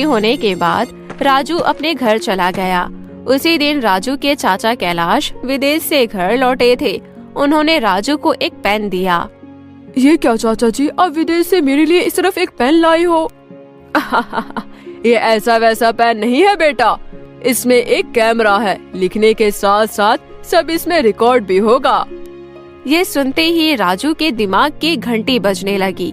होने के बाद राजू अपने घर चला गया। उसी दिन राजू के चाचा कैलाश विदेश से घर लौटे थे। उन्होंने राजू को एक पेन दिया। ये क्या चाचा जी, आप विदेश से मेरे लिए सिर्फ एक पेन लाई हो? ये ऐसा वैसा पेन नहीं है बेटा, इसमें एक कैमरा है, लिखने के साथ साथ सब इसमें रिकॉर्ड भी होगा। ये सुनते ही राजू के दिमाग की घंटी बजने लगी।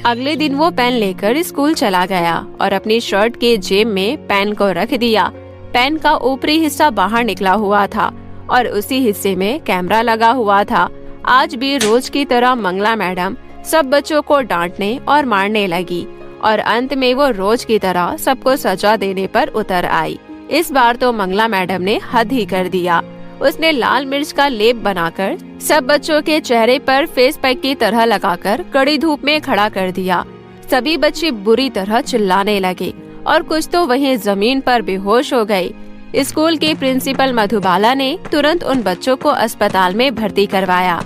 अगले दिन वो पेन लेकर स्कूल चला गया और अपनी शर्ट के जेब में पेन को रख दिया। पेन का ऊपरी हिस्सा बाहर निकला हुआ था और उसी हिस्से में कैमरा लगा हुआ था। आज भी रोज की तरह मंगला मैडम सब बच्चों को डांटने और मारने लगी और अंत में वो रोज की तरह सबको सजा देने पर उतर आई। इस बार तो मंगला मैडम ने हद ही कर दिया। उसने लाल मिर्च का लेप बनाकर सब बच्चों के चेहरे पर फेस पैक की तरह लगाकर कड़ी धूप में खड़ा कर दिया। सभी बच्चे बुरी तरह चिल्लाने लगे और कुछ तो वहीं जमीन पर बेहोश हो गए। स्कूल के प्रिंसिपल मधुबाला ने तुरंत उन बच्चों को अस्पताल में भर्ती करवाया।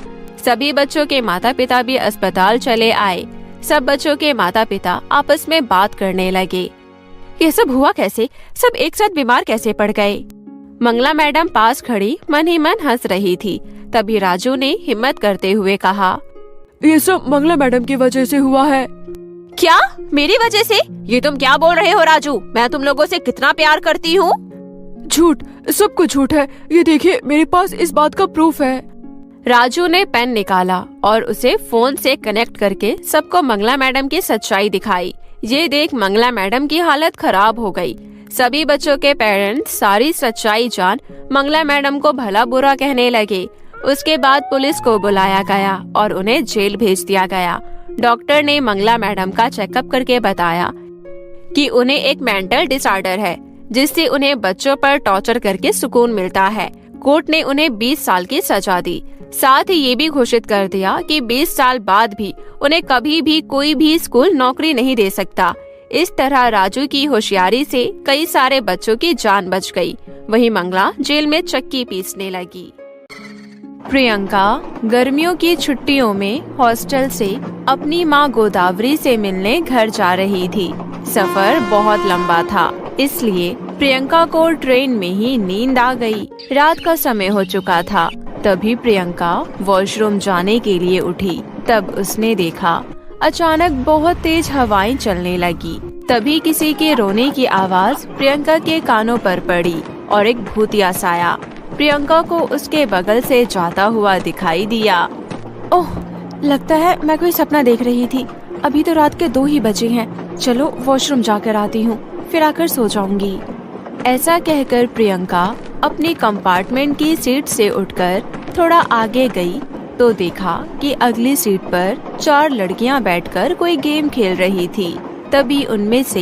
सभी बच्चों के माता पिता भी अस्पताल चले आए। सब बच्चों के माता पिता आपस में बात करने लगे। ये सब हुआ कैसे? सब एक साथ बीमार कैसे पड़ गए? मंगला मैडम पास खड़ी मन ही मन हंस रही थी। तभी राजू ने हिम्मत करते हुए कहा, ये सब मंगला मैडम की वजह से हुआ है। क्या? मेरी वजह से? ये तुम क्या बोल रहे हो राजू? मैं तुम लोगों से कितना प्यार करती हूँ। झूठ, सब कुछ झूठ है। ये देखिए, मेरे पास इस बात का प्रूफ है। राजू ने पेन निकाला और उसे फोन से कनेक्ट करके सबको मंगला मैडम की सच्चाई दिखाई। ये देख मंगला मैडम की हालत खराब हो गई। सभी बच्चों के पेरेंट्स सारी सच्चाई जान मंगला मैडम को भला बुरा कहने लगे। उसके बाद पुलिस को बुलाया गया और उन्हें जेल भेज दिया गया। डॉक्टर ने मंगला मैडम का चेकअप करके बताया कि उन्हें एक मेंटल डिसऑर्डर है, जिससे उन्हें बच्चों पर टॉर्चर करके सुकून मिलता है। कोर्ट ने उन्हें 20 साल की सजा दी। साथ ही ये भी घोषित कर दिया कि 20 साल बाद भी उन्हें कभी भी कोई भी स्कूल नौकरी नहीं दे सकता। इस तरह राजू की होशियारी से कई सारे बच्चों की जान बच गई। वहीं मंगला जेल में चक्की पीसने लगी। प्रियंका गर्मियों की छुट्टियों में हॉस्टल से अपनी माँ गोदावरी से मिलने घर जा रही थी। सफर बहुत लंबा था, इसलिए प्रियंका को ट्रेन में ही नींद आ गई। रात का समय हो चुका था। तभी प्रियंका वॉशरूम जाने के लिए उठी। तब उसने देखा अचानक बहुत तेज हवाएं चलने लगी। तभी किसी के रोने की आवाज प्रियंका के कानों पर पड़ी और एक भूतिया साया प्रियंका को उसके बगल से जाता हुआ दिखाई दिया। ओह, लगता है मैं कोई सपना देख रही थी। अभी तो रात के 2 ही बजे हैं। चलो वॉशरूम जाकर आती हूँ, फिर आकर सो जाऊंगी। ऐसा कहकर प्रियंका अपनी कंपार्टमेंट की सीट से उठकर थोड़ा आगे गई तो देखा कि अगली सीट पर 4 लड़कियां बैठकर कोई गेम खेल रही थी। तभी उनमें से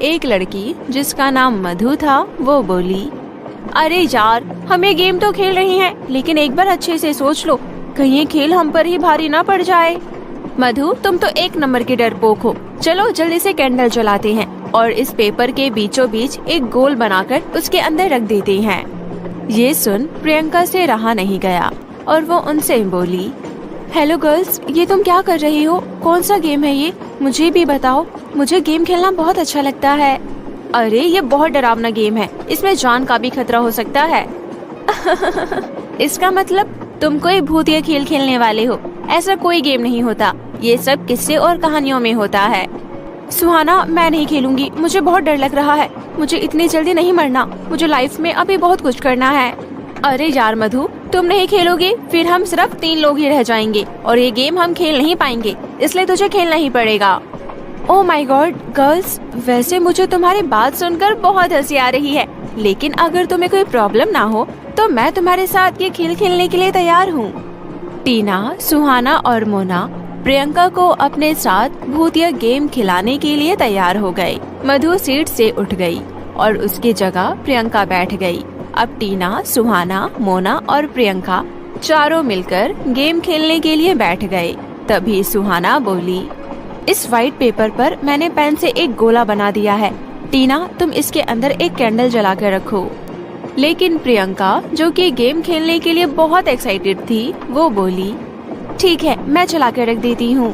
एक लड़की, जिसका नाम मधु था, वो बोली, अरे यार, हम ये गेम तो खेल रही हैं, लेकिन एक बार अच्छे से सोच लो, कहीं ये खेल हम पर ही भारी ना पड़ जाए। मधु, तुम तो एक नंबर की डरपोक हो। चलो जल्दी से कैंडल जलाते हैं और इस पेपर के बीचों बीच एक गोल बनाकर उसके अंदर रख देते हैं। ये सुन प्रियंका से रहा नहीं गया और वो उनसे बोली, हेलो गर्ल्स, ये तुम क्या कर रही हो? कौन सा गेम है ये? मुझे भी बताओ, मुझे गेम खेलना बहुत अच्छा लगता है। अरे ये बहुत डरावना गेम है, इसमें जान का भी खतरा हो सकता है। इसका मतलब तुम कोई भूतिया खेल खेलने वाले हो। ऐसा कोई गेम नहीं होता, ये सब किस्से और कहानियों में होता है। सुहाना, मैं नहीं खेलूंगी, मुझे बहुत डर लग रहा है। मुझे इतनी जल्दी नहीं मरना, मुझे लाइफ में अभी बहुत कुछ करना है। अरे यार मधु, तुम नहीं खेलोगे फिर हम सिर्फ 3 लोग ही रह जाएंगे और ये गेम हम खेल नहीं पाएंगे, इसलिए तुझे खेलना ही पड़ेगा। ओह माय गॉड गर्ल्स, वैसे मुझे तुम्हारी बात सुनकर बहुत हंसी आ रही है, लेकिन अगर तुम्हें कोई प्रॉब्लम ना हो तो मैं तुम्हारे साथ ये खेल खेलने के लिए तैयार हूँ। टीना, सुहाना और मोना प्रियंका को अपने साथ भूतिया गेम खिलाने के लिए तैयार हो गए। मधु सीट से उठ गई और उसकी जगह प्रियंका बैठ गई। अब टीना, सुहाना, मोना और प्रियंका चारों मिलकर गेम खेलने के लिए बैठ गए। तभी सुहाना बोली, इस व्हाइट पेपर पर मैंने पेन से एक गोला बना दिया है। टीना, तुम इसके अंदर एक कैंडल जला कर रखो। लेकिन प्रियंका, जो कि गेम खेलने के लिए बहुत एक्साइटेड थी, वो बोली, ठीक है, मैं चला कर रख देती हूँ।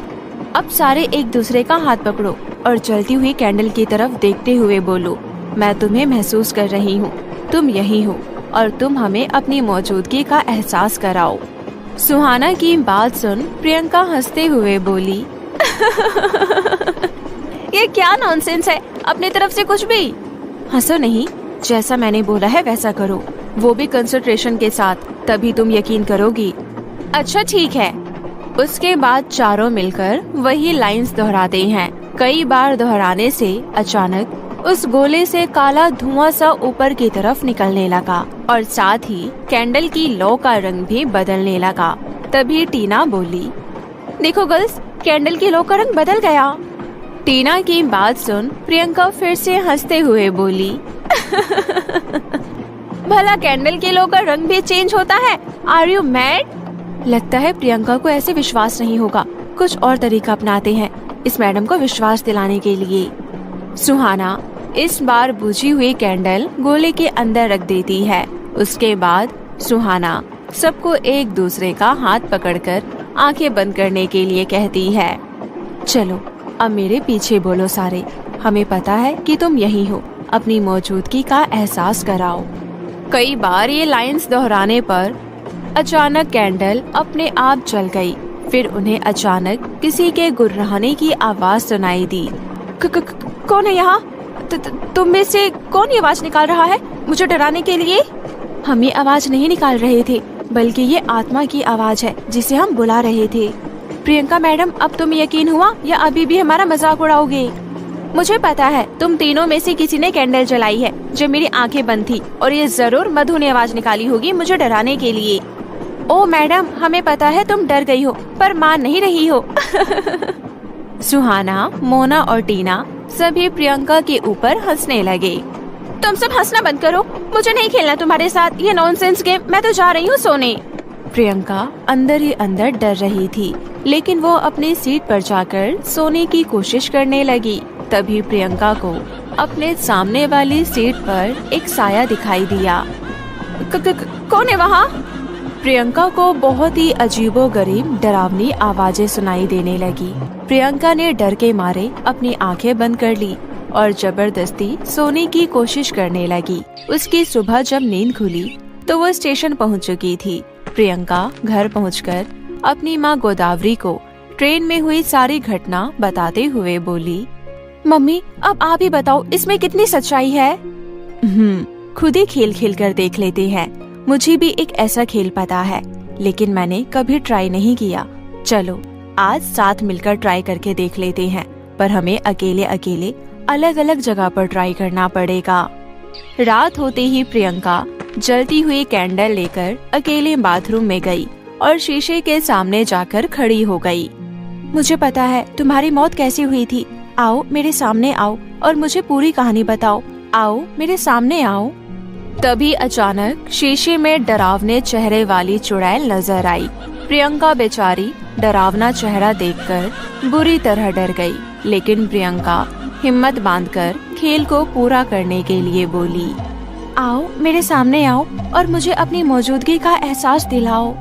अब सारे एक दूसरे का हाथ पकड़ो और जलती हुई कैंडल की तरफ देखते हुए बोलो, मैं तुम्हें महसूस कर रही हूँ, तुम यही हो और तुम हमें अपनी मौजूदगी का एहसास कराओ। सुहाना की बात सुन प्रियंका हंसते हुए बोली, ये क्या नॉनसेंस है, अपनी तरफ से कुछ भी। हंसो नहीं, जैसा मैंने बोला है वैसा करो, वो भी कंसंट्रेशन के साथ, तभी तुम यकीन करोगी। अच्छा ठीक है। उसके बाद चारों मिलकर वही लाइंस दोहराते हैं। कई बार दोहराने से अचानक उस गोले से काला धुआं सा ऊपर की तरफ निकलने लगा और साथ ही कैंडल की लौ का रंग भी बदलने लगा। तभी टीना बोली, देखो गर्ल्स, कैंडल की लौ का रंग बदल गया। टीना की बात सुन प्रियंका फिर से हंसते हुए बोली, भला कैंडल की लौ का रंग भी चेंज होता है? Are you mad? लगता है प्रियंका को ऐसे विश्वास नहीं होगा, कुछ और तरीका अपनाते हैं इस मैडम को विश्वास दिलाने के लिए। सुहाना इस बार बुझी हुई कैंडल गोले के अंदर रख देती है। उसके बाद सुहाना सबको एक दूसरे का हाथ पकड़कर आंखें बंद करने के लिए कहती है, चलो अब मेरे पीछे बोलो सारे, हमें पता है कि तुम यही हो, अपनी मौजूदगी का एहसास कराओ। कई बार ये लाइंस दोहराने पर अचानक कैंडल अपने आप जल गई। फिर उन्हें अचानक किसी के गुर्राने की आवाज सुनाई दी। कौन है यहाँ? तुम में से कौन ये आवाज निकाल रहा है मुझे डराने के लिए? हम ये आवाज नहीं निकाल रहे थे, बल्कि ये आत्मा की आवाज है जिसे हम बुला रहे थे। प्रियंका मैडम, अब तुम्हें यकीन हुआ या अभी भी हमारा मजाक उड़ाओगे? मुझे पता है तुम तीनों में से किसी ने कैंडल जलाई है जब मेरी आंखें बंद थी, और ये जरूर मधु ने आवाज निकाली होगी मुझे डराने के लिए। ओ मैडम, हमें पता है तुम डर गई हो, पर मान नहीं रही हो। सुहाना, मोना और टीना सभी प्रियंका के ऊपर हंसने लगे। तुम सब हंसना बंद करो, मुझे नहीं खेलना तुम्हारे साथ ये नॉनसेंस गेम, मैं तो जा रही हूँ सोने। प्रियंका अंदर ही अंदर डर रही थी, लेकिन वो अपनी सीट पर जाकर सोने की कोशिश करने लगी। तभी प्रियंका को अपने सामने वाली सीट पर एक साया दिखाई दिया। कौन है वहाँ? प्रियंका को बहुत ही अजीबोगरीब डरावनी आवाजें सुनाई देने लगी। प्रियंका ने डर के मारे अपनी आंखें बंद कर ली और जबरदस्ती सोने की कोशिश करने लगी। उसकी सुबह जब नींद खुली तो वो स्टेशन पहुंच चुकी थी। प्रियंका घर पहुंचकर अपनी माँ गोदावरी को ट्रेन में हुई सारी घटना बताते हुए बोली, मम्मी अब आप ही बताओ इसमें कितनी सच्चाई है? खुद ही खेल खेल कर देख लेते हैं। मुझे भी एक ऐसा खेल पता है, लेकिन मैंने कभी ट्राई नहीं किया। चलो आज साथ मिलकर ट्राई करके देख लेते हैं, पर हमें अकेले अकेले अलग अलग जगह पर ट्राई करना पड़ेगा। रात होते ही प्रियंका जलती हुई कैंडल लेकर अकेले बाथरूम में गई और शीशे के सामने जाकर खड़ी हो गई। मुझे पता है तुम्हारी मौत कैसी हुई थी, आओ मेरे सामने आओ और मुझे पूरी कहानी बताओ, आओ मेरे सामने आओ। तभी अचानक शीशे में डरावने चेहरे वाली चुड़ैल नजर आई। प्रियंका बेचारी डरावना चेहरा देखकर बुरी तरह डर गई, लेकिन प्रियंका हिम्मत बांधकर खेल को पूरा करने के लिए बोली, आओ मेरे सामने आओ और मुझे अपनी मौजूदगी का एहसास दिलाओ।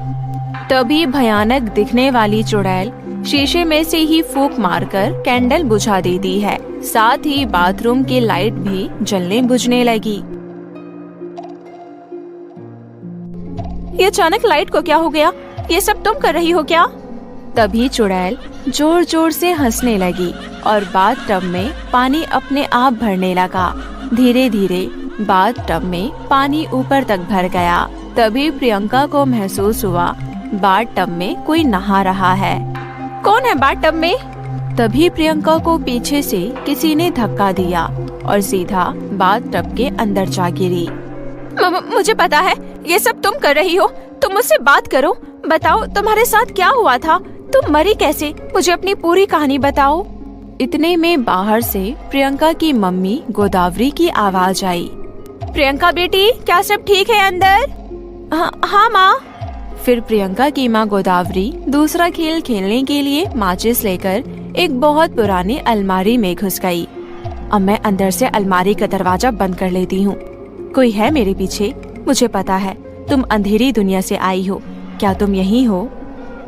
तभी भयानक दिखने वाली चुड़ैल शीशे में से ही फूंक मारकर कैंडल बुझा देती है। साथ ही बाथरूम की लाइट भी जलने बुझने लगी। ये अचानक लाइट को क्या हो गया? ये सब तुम कर रही हो क्या? तभी चुड़ैल जोर जोर से हंसने लगी और बाथटब में पानी अपने आप भरने लगा। धीरे धीरे बाथटब में पानी ऊपर तक भर गया। तभी प्रियंका को महसूस हुआ बाथटब में कोई नहा रहा है। कौन है बाथटब में? तभी प्रियंका को पीछे से किसी ने धक्का दिया और सीधा बाथटब के अंदर जा गिरी। मुझे पता है ये सब तुम कर रही हो, तुम मुझसे बात करो, बताओ तुम्हारे साथ क्या हुआ था, तुम मरी कैसे, मुझे अपनी पूरी कहानी बताओ। इतने में बाहर से प्रियंका की मम्मी गोदावरी की आवाज आई। प्रियंका बेटी, क्या सब ठीक है अंदर? हाँ माँ। फिर प्रियंका की माँ गोदावरी दूसरा खेल खेलने के लिए माचिस लेकर एक बहुत पुरानी अलमारी में घुस गई। अब मैं अंदर से अलमारी का दरवाजा बंद कर लेती हूँ। कोई है मेरे पीछे, मुझे पता है तुम अंधेरी दुनिया से आई हो, क्या तुम यही हो?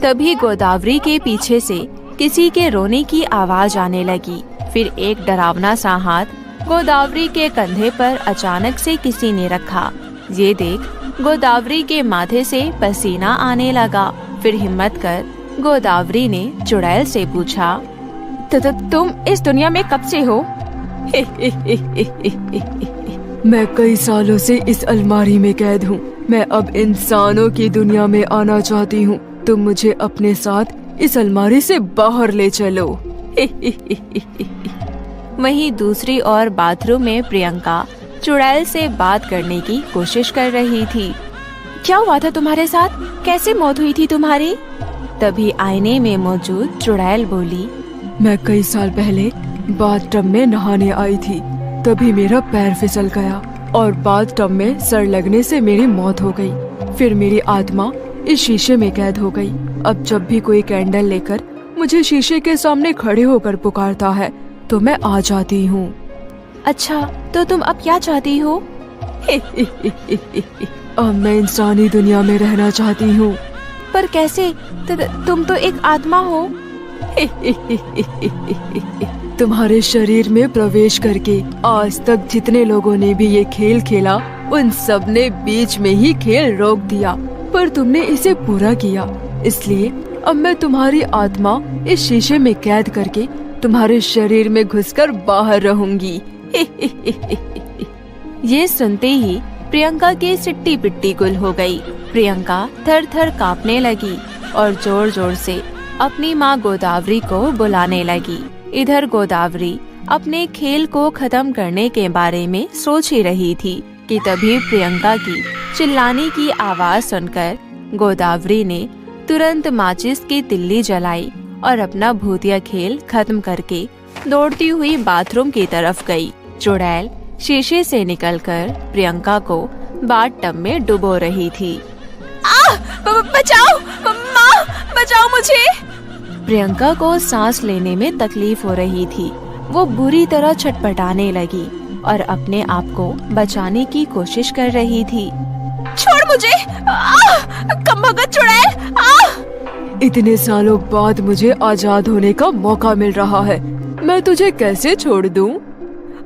तभी गोदावरी के पीछे से किसी के रोने की आवाज आने लगी। फिर एक डरावना सा हाथ गोदावरी के कंधे पर अचानक से किसी ने रखा। ये देख गोदावरी के माथे से पसीना आने लगा। फिर हिम्मत कर गोदावरी ने चुड़ैल से पूछा, तुम इस दुनिया में कब से हो? मैं कई सालों से इस अलमारी में कैद हूँ। मैं अब इंसानों की दुनिया में आना चाहती हूँ। तुम मुझे अपने साथ इस अलमारी से बाहर ले चलो। वहीं दूसरी ओर बाथरूम में प्रियंका चुड़ैल से बात करने की कोशिश कर रही थी। क्या हुआ था तुम्हारे साथ? कैसे मौत हुई थी तुम्हारी? तभी आईने में मौजूद चुड़ैल बोली, मैं कई साल पहले बाथटब में नहाने आई थी। तभी मेरा पैर फिसल गया और बाथटब में सर लगने से मेरी मौत हो गई। फिर मेरी आत्मा इस शीशे में कैद हो गई। अब जब भी कोई कैंडल लेकर मुझे शीशे के सामने खड़े होकर पुकारता है तो मैं आ जाती हूँ। अच्छा, तो तुम अब क्या चाहती हो? अब मैं इंसानी दुनिया में रहना चाहती हूँ। पर कैसे? तुम तो एक आत्मा हो। तुम्हारे शरीर में प्रवेश करके आज तक जितने लोगों ने भी ये खेल खेला, उन सब ने बीच में ही खेल रोक दिया, पर तुमने इसे पूरा किया। इसलिए अब मैं तुम्हारी आत्मा इस शीशे में कैद करके तुम्हारे शरीर में घुसकर बाहर रहूंगी। ये सुनते ही प्रियंका की सिट्टी पिट्टी गुल हो गई। प्रियंका थर थर कांपने लगी और जोर जोर से अपनी माँ गोदावरी को बुलाने लगी। इधर गोदावरी अपने खेल को खत्म करने के बारे में सोच ही रही थी कि तभी प्रियंका की चिल्लाने की आवाज सुनकर गोदावरी ने तुरंत माचिस की तिल्ली जलाई और अपना भूतिया खेल खत्म करके दौड़ती हुई बाथरूम की तरफ गई। चुड़ैल शीशे से निकलकर प्रियंका को बाथटब में डुबो रही थी। बचाओ माँ, बचाओ मुझे। प्रियंका को सांस लेने में तकलीफ हो रही थी। वो बुरी तरह छटपटाने लगी और अपने आप को बचाने की कोशिश कर रही थी। छोड़ मुझे, कमबख्त चुड़ैल। इतने सालों बाद मुझे आजाद होने का मौका मिल रहा है, मैं तुझे कैसे छोड़ दूं?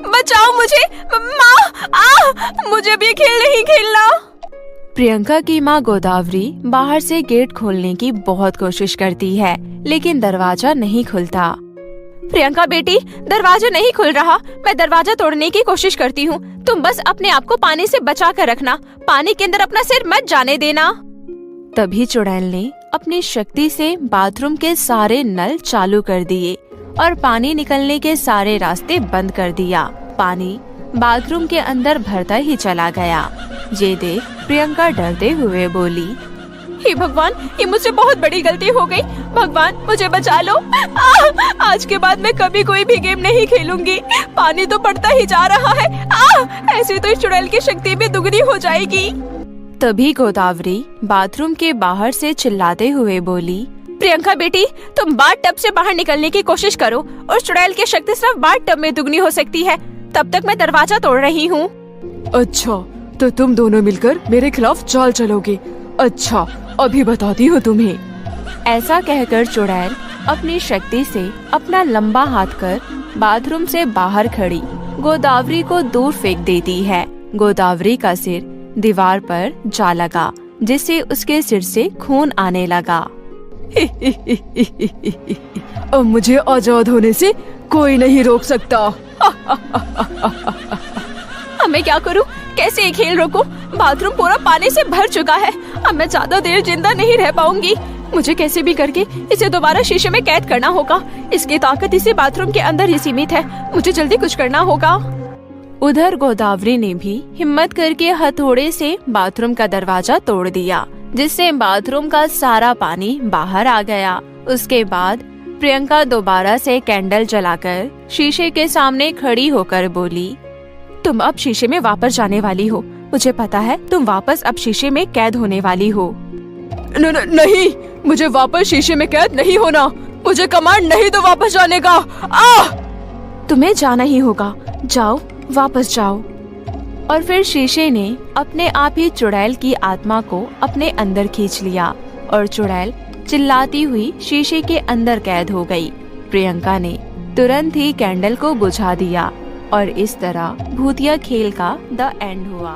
बचाओ मुझे माँ, मुझे भी खेल नहीं खेलना। प्रियंका की माँ गोदावरी बाहर से गेट खोलने की बहुत कोशिश करती है, लेकिन दरवाजा नहीं खुलता। प्रियंका बेटी, दरवाजा नहीं खुल रहा। मैं दरवाजा तोड़ने की कोशिश करती हूँ। तुम बस अपने आप को पानी से बचा कर रखना। पानी के अंदर अपना सिर मत जाने देना। तभी चुड़ैल ने अपनी शक्ति से बाथरूम के सारे नल चालू कर दिए और पानी निकलने के सारे रास्ते बंद कर दिया। पानी बाथरूम के अंदर भरता ही चला गया। ये देख प्रियंका डरते हुए बोली, हे भगवान, ये मुझसे बहुत बड़ी गलती हो गई। भगवान मुझे बचा लो। आज के बाद मैं कभी कोई भी गेम नहीं खेलूंगी। पानी तो बढ़ता ही जा रहा है। ऐसे तो इस चुड़ैल की शक्ति भी दुगनी हो जाएगी। तभी गोदावरी बाथरूम के बाहर से चिल्लाते हुए बोली, प्रियंका बेटी, तुम बाथटब से बाहर निकलने की कोशिश करो और चुड़ैल की शक्ति सिर्फ बाथटब में दुगनी हो सकती है। तब तक मैं दरवाजा तोड़ रही हूँ। अच्छा, तो तुम दोनों मिलकर मेरे खिलाफ चाल चलोगे। अच्छा, अभी बताती हूँ तुम्हें। ऐसा कहकर चुड़ैल अपनी शक्ति से अपना लंबा हाथ कर बाथरूम से बाहर खड़ी गोदावरी को दूर फेंक देती है। गोदावरी का सिर दीवार पर जा लगा, जिससे उसके सिर से खून आने लगा। अब मुझे आजाद होने से कोई नहीं रोक सकता। अब मैं क्या करूं? कैसे ये खेल रोकूं? बाथरूम पूरा पानी से भर चुका है। अब मैं ज्यादा देर जिंदा नहीं रह पाऊंगी। मुझे कैसे भी करके इसे दोबारा शीशे में कैद करना होगा। इसकी ताकत इसी बाथरूम के अंदर ही सीमित है। मुझे जल्दी कुछ करना होगा। उधर गोदावरी ने भी हिम्मत करके हथौड़े से बाथरूम का दरवाजा तोड़ दिया, जिससे बाथरूम का सारा पानी बाहर आ गया। उसके बाद प्रियंका दोबारा से कैंडल जलाकर शीशे के सामने खड़ी होकर बोली, तुम अब शीशे में वापस जाने वाली हो। मुझे पता है तुम वापस अब शीशे में कैद होने वाली हो। नहीं, मुझे वापस शीशे में कैद नहीं होना। मुझे कमांड नहीं दो वापस जाने का। तुम्हें जाना ही होगा। जाओ, वापस जाओ। और फिर शीशे ने अपने आप ही चुड़ैल की आत्मा को अपने अंदर खींच लिया और चुड़ैल चिल्लाती हुई शीशे के अंदर कैद हो गई। प्रियंका ने तुरंत ही कैंडल को बुझा दिया और इस तरह भूतिया खेल का द एंड हुआ।